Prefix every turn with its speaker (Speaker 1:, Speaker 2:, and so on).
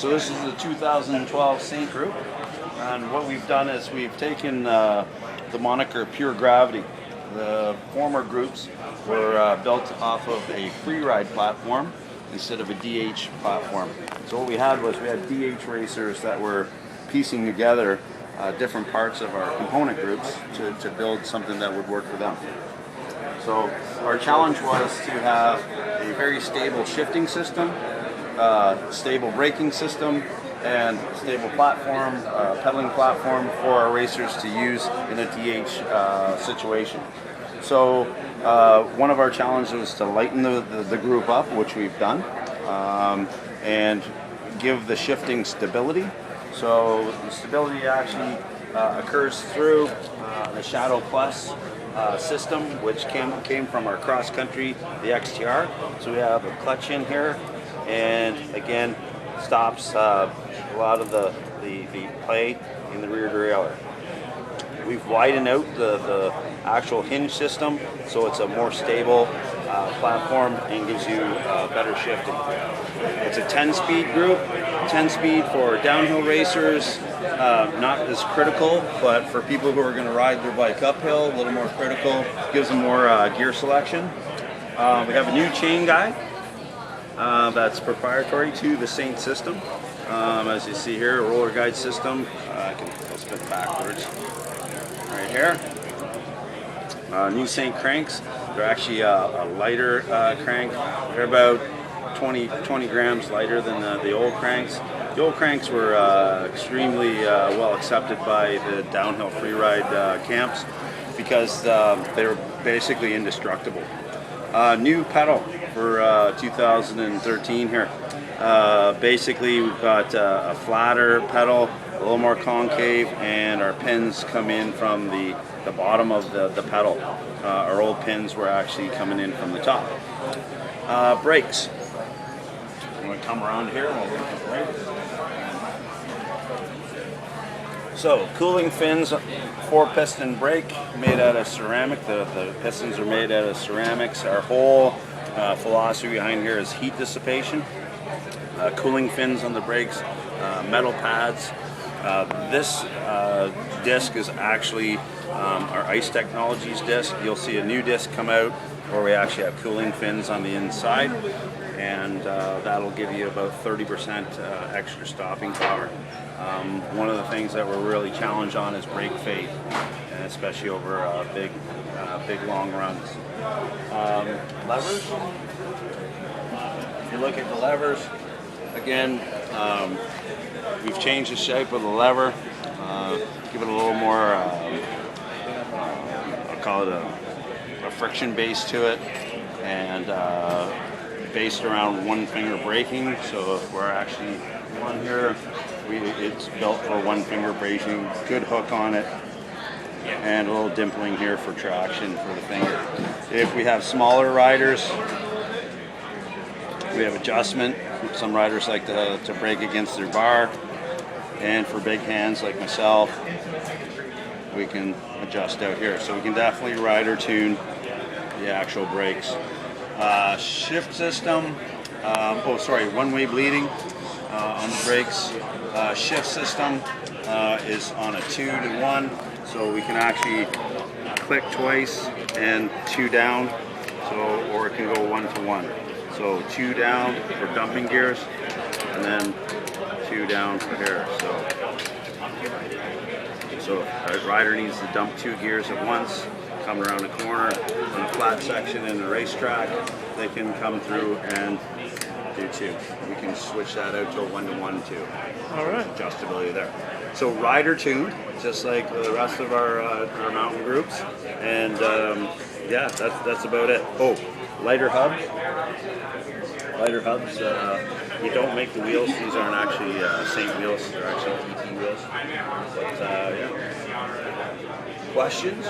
Speaker 1: So this is the 2012 Saint group, and what we've done is we've taken the moniker Pure Gravity. The former groups were built off of a freeride platform instead of a DH platform. So what we had was we had DH racers that were piecing together different parts of our component groups to build something that would work for them. So our challenge was to have a very stable shifting system, stable braking system, and stable platform, pedaling platform for our racers to use in a DH situation. So one of our challenges was to lighten the group up, which we've done, and give the shifting stability. So the stability actually occurs through the Shadow Plus system, which came from our cross country, the XTR. So we have a clutch in here, and again stops a lot of the play in the rear derailleur. We've widened out the actual hinge system so it's a more stable platform and gives you better shifting. It's a 10-speed group, 10-speed for downhill racers, not as critical, but for people who are going to ride their bike uphill, a little more critical, gives them more gear selection. We have a new chain guide that's proprietary to the Saint system. As you see here, a roller guide system. I'll spin backwards right here. New Saint cranks. They're actually a lighter crank. They're about 20 grams lighter than the old cranks. The old cranks were extremely well accepted by the downhill freeride camps because they were basically indestructible. New pedal for 2013 here. Basically, we've got a flatter pedal, a little more concave, and our pins come in from the bottom of the pedal. Our old pins were actually coming in from the top. Brakes. I'm going to come around here and we'll look at brakes. So, cooling fins, four-piston brake made out of ceramic. The pistons are made out of ceramics. Our whole philosophy behind here is heat dissipation. Cooling fins on the brakes, metal pads. This disc is actually our Ice Technologies disc. You'll see a new disc come out where we actually have cooling fins on the inside, and that'll give you about 30% extra stopping power. One of the things that we're really challenged on is brake fade, and especially over big long runs. Levers. If you look at the levers, again, we've changed the shape of the lever, give it a little more, I'll call it a friction base to it, and based around one finger braking. So if we're actually on here, it's built for one finger braking, good hook on it, and a little dimpling here for traction for the finger. If we have smaller riders, we have adjustment. Some riders like to brake against their bar, and for big hands like myself, we can adjust out here. So we can definitely rider tune the actual brakes. Shift system, one-way bleeding on the brakes. Shift system is on a 2-to-1, so we can actually click twice and 2 down, or it can go 1-to-1. So 2 down for dumping gears, and then 2 down for here. So a rider needs to dump 2 gears at once, come around a corner on a flat section in the racetrack, they can come through and do 2. We can switch that out to a 1-to-1 too.
Speaker 2: All right.
Speaker 1: Adjustability there. So rider tuned, just like the rest of our mountain groups, and yeah, that's about it. Oh, lighter hubs. Lighter hubs. We don't make the wheels. These aren't actually Saint wheels. They're actually TT wheels. But yeah. Questions?